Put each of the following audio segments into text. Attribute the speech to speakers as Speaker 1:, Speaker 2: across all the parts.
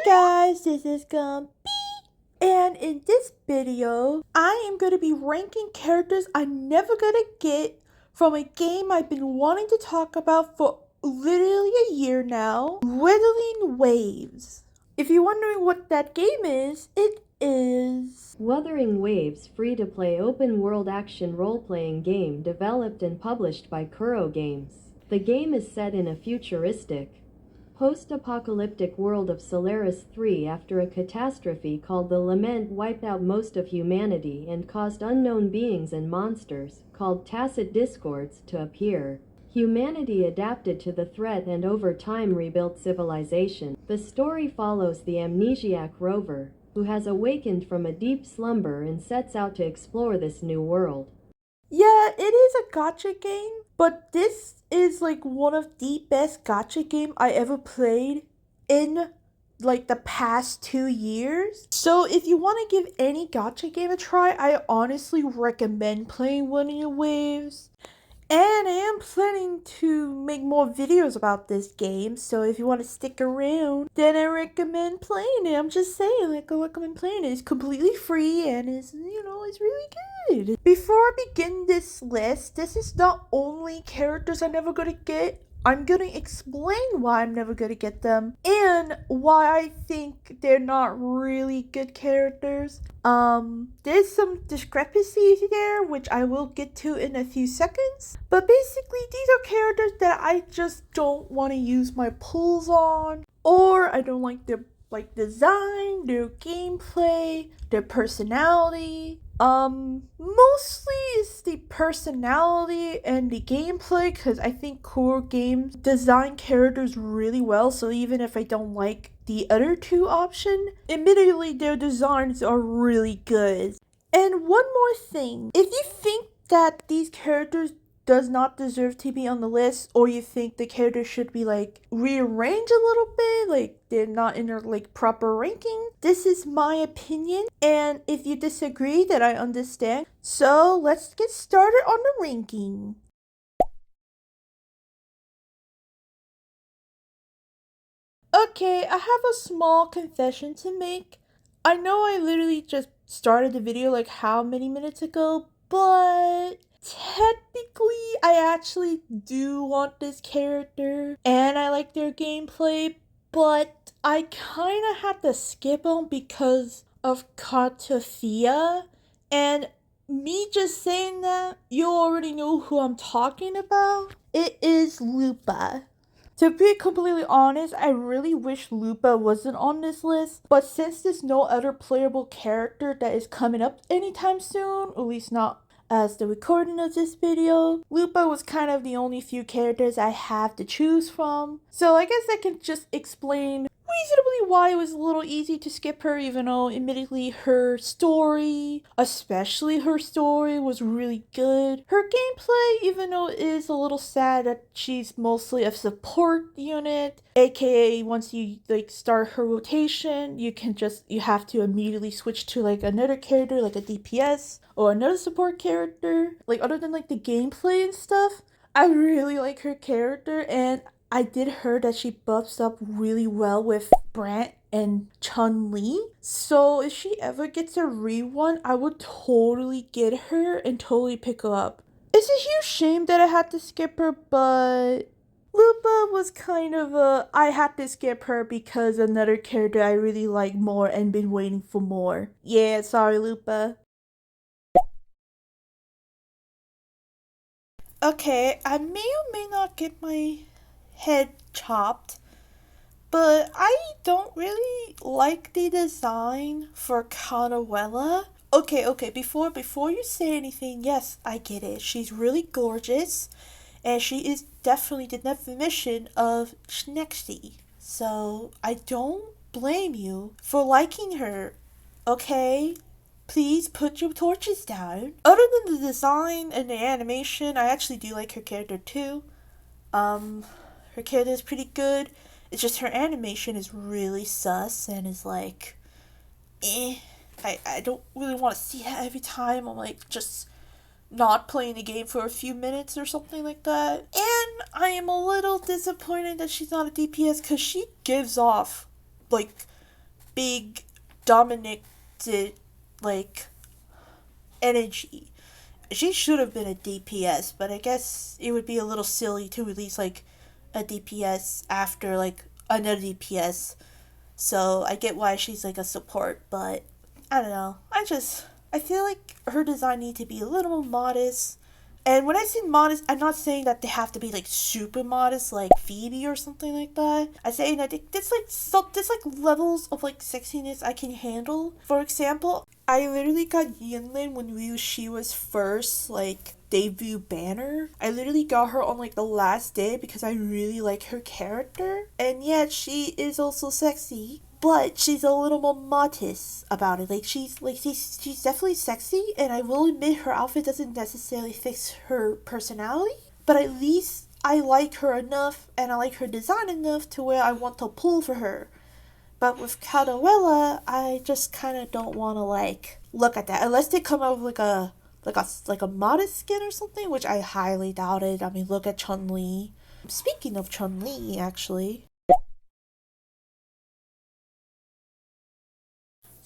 Speaker 1: guys, this is Gumby, and in this video, I am going to be ranking characters I'm never going to get from a game I've been wanting to talk about for literally a year now, Wuthering Waves. If you're wondering what that game is, it is
Speaker 2: Wuthering Waves, free-to-play open-world action role-playing game developed and published by Kuro Games. The game is set in a futuristic, post-apocalyptic world of Solaris 3 after a catastrophe called the Lament wiped out most of humanity and caused unknown beings and monsters, called tacit discords, to appear. Humanity adapted to the threat and over time rebuilt civilization. The story follows the amnesiac rover, who has awakened from a deep slumber and sets out to explore this new world.
Speaker 1: Yeah, it is a gacha game, but this is like one of the best gacha game I ever played in like the past 2 years. So if you want to give any gacha game a try, I honestly recommend playing Wuthering Waves. And I am planning to make more videos about this game, so if you want to stick around, then I recommend playing it. I'm just saying, like, I recommend playing it. It's completely free and it's really good. Before I begin this list, this is not only characters I'm never gonna get. I'm gonna explain why I'm never gonna get them and why I think they're not really good characters. There's some discrepancies there, which I will get to in a few seconds. But basically, these are characters that I just don't want to use my pulls on, or I don't like their design, their gameplay, their personality. Mostly it's the personality and the gameplay, because I think Core Games design characters really well, so even if I don't like the other two option, admittedly their designs are really good. And one more thing, if you think that these characters does not deserve to be on the list, or you think the character should be like rearranged a little bit, like they're not in their like proper ranking, this is my opinion, and if you disagree, then I understand. So let's get started on the ranking. Okay, I have a small confession to make. I know I literally just started the video like how many minutes ago, but technically I actually do want this character and I like their gameplay, but I kind of had to skip them because of Katafia. And me just saying that, you already know who I'm talking about. It is Lupa. To be completely honest, I really wish Lupa wasn't on this list, but since there's no other playable character that is coming up anytime soon, at least not as the recording of this video, Lupa was kind of the only few characters I have to choose from. So I guess I can just explain reasonably why it was a little easy to skip her, even though admittedly her story, especially her story, was really good. Her gameplay, even though it is a little sad that she's mostly a support unit, aka once you like start her rotation, you have to immediately switch to like another character, like a DPS or another support character. Like other than like the gameplay and stuff, I really like her character, and I did hear that she buffs up really well with Brant and Chun-Li. So if she ever gets a re-one, I would totally get her and totally pick her up. It's a huge shame that I had to skip her, but Lupa was kind of I had to skip her because another character I really like more and been waiting for more. Yeah, sorry Lupa. Okay, I may or may not get my head chopped, but I don't really like the design for Canuella. Okay, before you say anything, yes, I get it. She's really gorgeous, and she is definitely the definition of Schnexy. So I don't blame you for liking her, okay? Please put your torches down. Other than the design and the animation, I actually do like her character too. Her character is pretty good. It's just her animation is really sus and is like, eh. I don't really want to see that every time. I'm like, just not playing the game for a few minutes or something like that. And I am a little disappointed that she's not a DPS because she gives off like big dominated like energy. She should have been a DPS, but I guess it would be a little silly to release like a DPS after like another DPS. So I get why she's like a support, but I don't know. I feel like her design needs to be a little more modest. And when I say modest, I'm not saying that they have to be like super modest, like Phoebe or something like that. I'm saying that there's like levels of like sexiness I can handle. For example, I literally got Yinlin when she was first like debut banner. I literally got her on like the last day because I really like her character. And yet she is also sexy. But she's a little more modest about it. She's definitely sexy, and I will admit her outfit doesn't necessarily fit her personality. But at least I like her enough, and I like her design enough to where I want to pull for her. But with Cadawella, I just kind of don't want to like look at that unless they come out with like a modest skin or something, which I highly doubt it. I mean, look at Chun Li. Speaking of Chun Li, actually.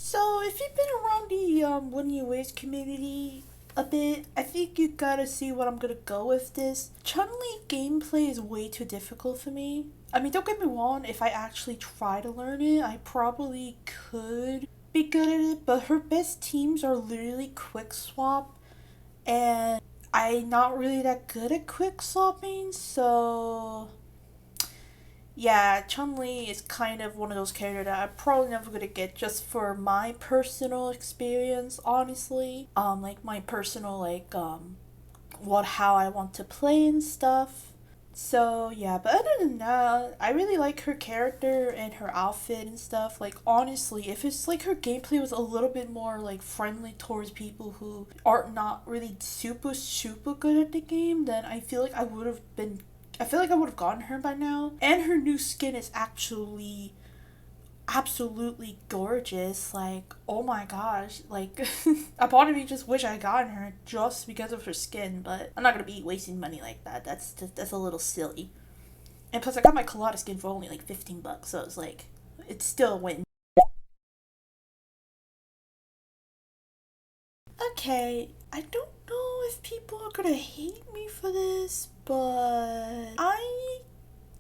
Speaker 1: So, if you've been around the When You Waste community a bit, I think you gotta see what I'm gonna go with this. Chun-Li gameplay is way too difficult for me. I mean, don't get me wrong, if I actually try to learn it, I probably could be good at it, but her best teams are literally quick swap, and I'm not really that good at quick swapping, so yeah, Chun Li is kind of one of those characters that I'm probably never gonna get just for my personal experience, honestly. Like my personal what how I want to play and stuff. So yeah, but other than that, I really like her character and her outfit and stuff. Like honestly, if it's like her gameplay was a little bit more like friendly towards people who are not really super good at the game, then I feel like I would have gotten her by now. And her new skin is actually absolutely gorgeous. Like, oh my gosh. Like, a part of me just wish I had gotten her just because of her skin, but I'm not gonna be wasting money like that. That's a little silly. And plus, I got my Colada skin for only like $15, so it's like, it's still a win. Okay, I don't know if people are gonna hate me for this, but I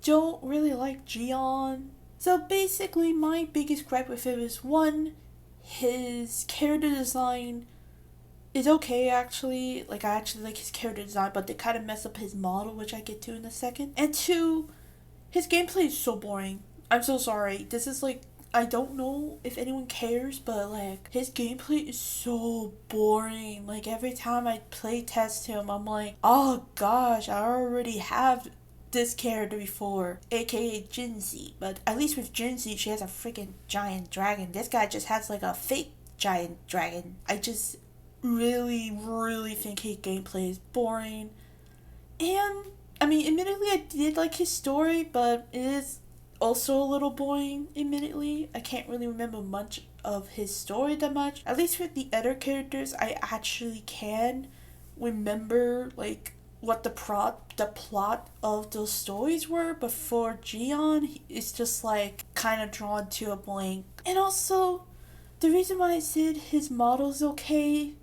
Speaker 1: don't really like Gion. So basically, my biggest gripe with him is one, his character design is okay actually. Like, I actually like his character design, but they kind of mess up his model, which I get to in a second. And two, his gameplay is so boring. I'm so sorry. This is like, I don't know if anyone cares, but like his gameplay is so boring. Like every time I play test him, I'm like, oh gosh, I already have this character before, aka Jinzi. But at least with Jinzi, she has a freaking giant dragon. This guy just has like a fake giant dragon. I just really think his gameplay is boring. And I mean, admittedly, I did like his story, but it is also a little boring. Admittedly, I can't really remember much of his story that much. At least with the other characters, I actually can remember like what the plot of those stories were. But for Gion, it's just like kind of drawn to a blank. And also, the reason why I said his model's okay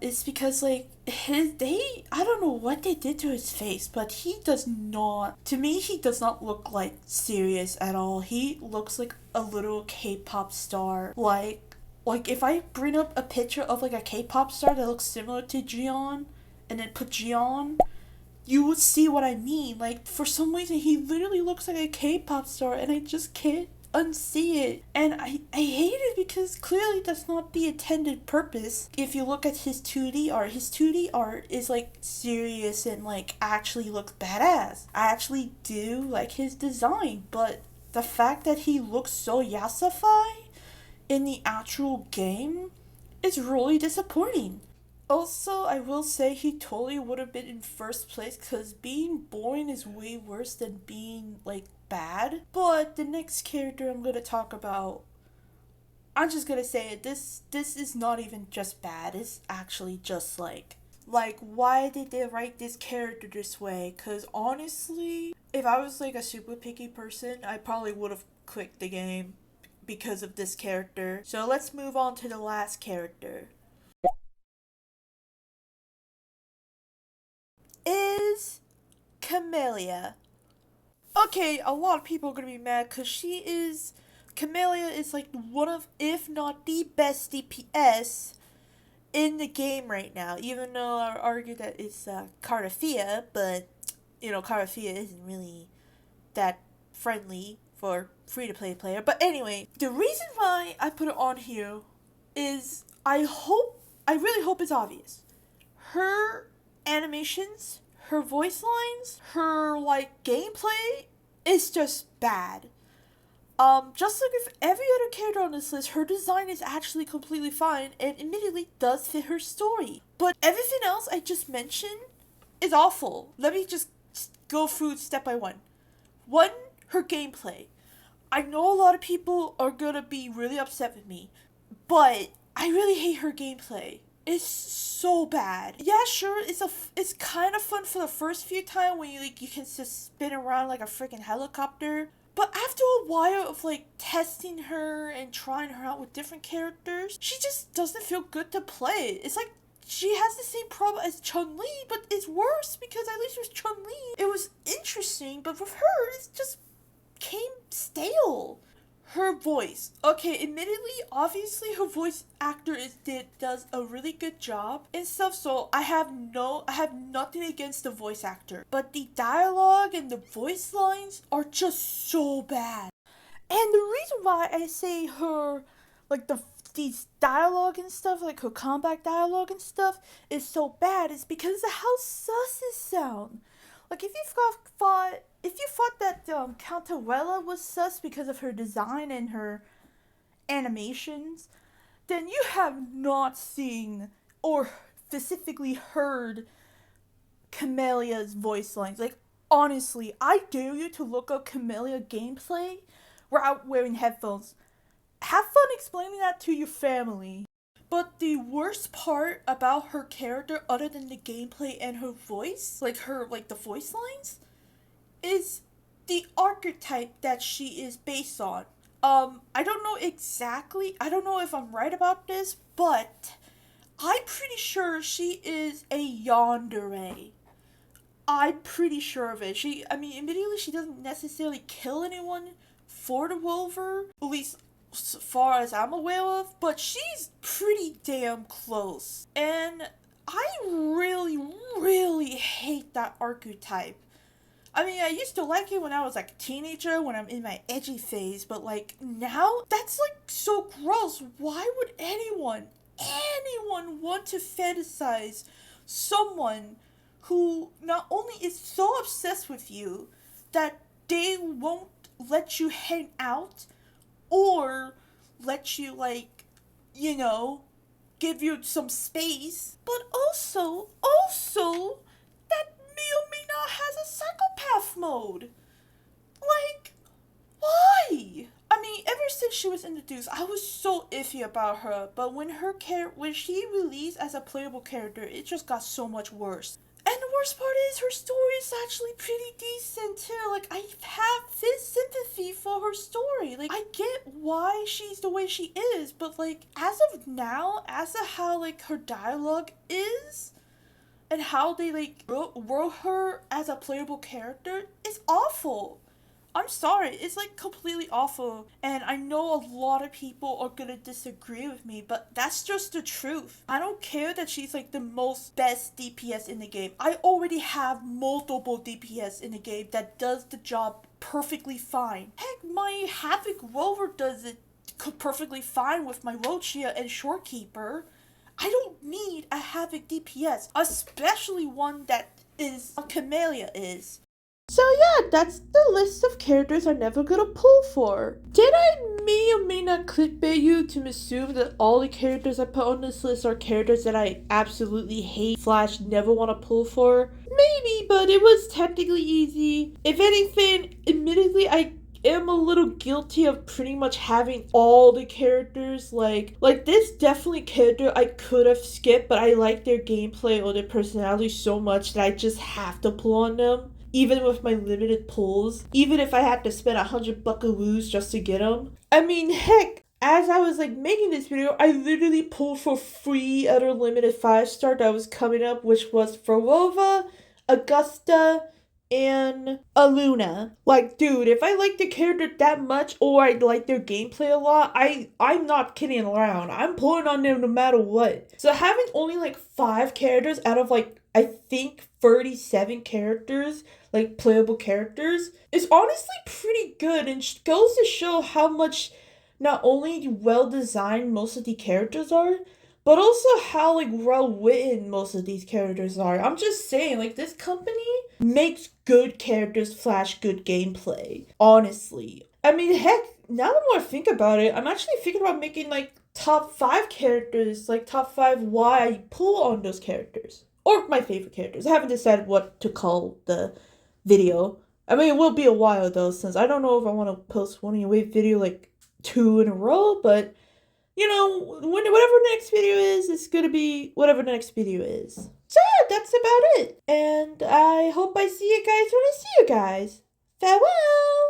Speaker 1: it's because like I don't know what they did to his face, but he does not, to me he does not look like serious at all. He looks like a little K-pop star. Like if I bring up a picture of like a K-pop star that looks similar to Jion and then put Jion, you would see what I mean. Like for some reason he literally looks like a K-pop star and I just can't unsee it. And I hate it because clearly that's not the intended purpose. If you look at his 2D art is like serious and like actually looks badass. I actually do like his design, but the fact that he looks so yasify in the actual game is really disappointing. Also, I will say he totally would have been in first place because being boring is way worse than being like bad. But the next character I'm gonna talk about, I'm just gonna say it. This is not even just bad. It's actually just like why did they write this character this way? Cause honestly, if I was like a super picky person, I probably would have clicked the game because of this character. So let's move on to the last character. Is Camellia. Okay, a lot of people are gonna be mad because Camellia is like one of, if not the best DPS in the game right now. Even though I argue that it's Cardathea, but Cardathea isn't really that friendly for free to play player. But anyway, the reason why I put it on here is I really hope it's obvious. Her animations, her voice lines, her like gameplay is just bad. Just like with every other character on this list, her design is actually completely fine and admittedly does fit her story. But everything else I just mentioned is awful. Let me just go through step by one. One, her gameplay. I know a lot of people are gonna be really upset with me, but I really hate her gameplay. It's so bad. Yeah, sure, it's kind of fun for the first few times when you can just spin around like a freaking helicopter. But after a while of like testing her and trying her out with different characters, she just doesn't feel good to play. It's like she has the same problem as Chun-Li, but it's worse because at least with Chun-Li, it was interesting, but with her, it just came stale. Her voice. Okay, admittedly, obviously her voice actor does a really good job and stuff, so I have nothing against the voice actor. But the dialogue and the voice lines are just so bad. And the reason why I say her like these dialogue and stuff, like her combat dialogue and stuff, is so bad is because of how sus it sound. Like if you thought that Cantarella was sus because of her design and her animations, then you have not seen or specifically heard Camellia's voice lines. Like honestly, I dare you to look up Camellia gameplay without wearing headphones. Have fun explaining that to your family. But the worst part about her character, other than the gameplay and her voice, like the voice lines, is the archetype that she is based on. I don't know exactly, I don't know if I'm right about this, but I'm pretty sure she is a yandere. I'm pretty sure of it. Admittedly, she doesn't necessarily kill anyone for the rover, at least as far as I'm aware of, but she's pretty damn close. And I really, really hate that archetype. I used to like it when I was like a teenager, when I'm in my edgy phase, but like now, that's like so gross. Why would anyone want to fantasize someone who not only is so obsessed with you that they won't let you hang out or let you give you some space, but also that Mio Mina has a psychopath mode. Like, why? Ever since she was introduced, I was so iffy about her, but when she released as a playable character, it just got so much worse. And the worst part is her story is actually pretty decent too. Like, I have this sympathy for her story. Like, I get why she's the way she is, but like, as of now, as of how like her dialogue is, and how they like wrote her as a playable character, it's awful. I'm sorry, it's like completely awful, and I know a lot of people are gonna disagree with me, but that's just the truth. I don't care that she's like the most best DPS in the game. I already have multiple DPS in the game that does the job perfectly fine. Heck, my Havoc Rover does it perfectly fine with my Roachia and Shorekeeper. I don't need a Havoc DPS, especially one that is a Camellia is. So yeah, that's the list of characters I'm never gonna pull for. Did I may or may not clickbait you to assume that all the characters I put on this list are characters that I absolutely hate / never want to pull for? Maybe, but it was technically easy. If anything, admittedly, I am a little guilty of pretty much having all the characters like this definitely character I could have skipped, but I like their gameplay or their personality so much that I just have to pull on them. even with my limited pulls, even if I had to spend 100 buckaroos just to get them. I mean, heck, as I was like making this video, I literally pulled for free other limited 5-star that was coming up, which was Ferova, Augusta, and Aluna. Like, dude, if I like the character that much or I like their gameplay a lot, I'm not kidding around. I'm pulling on them no matter what. So having only like 5 characters out of like I think 37 characters, like playable characters, is honestly pretty good and goes to show how much not only well designed most of the characters are, but also how like well written most of these characters are. I'm just saying, like this company makes good characters flash good gameplay. Honestly, I mean, heck, now the more I think about it, I'm actually thinking about making like top 5 characters, like top 5 why I pull on those characters or my favorite characters. I haven't decided what to call the video. I mean, it will be a while though, since I don't know if I want to post one away video like 2 in a row, but you know, whatever next video is, it's gonna be whatever the next video is. So yeah, that's about it. And I hope I see you guys when I see you guys. Farewell!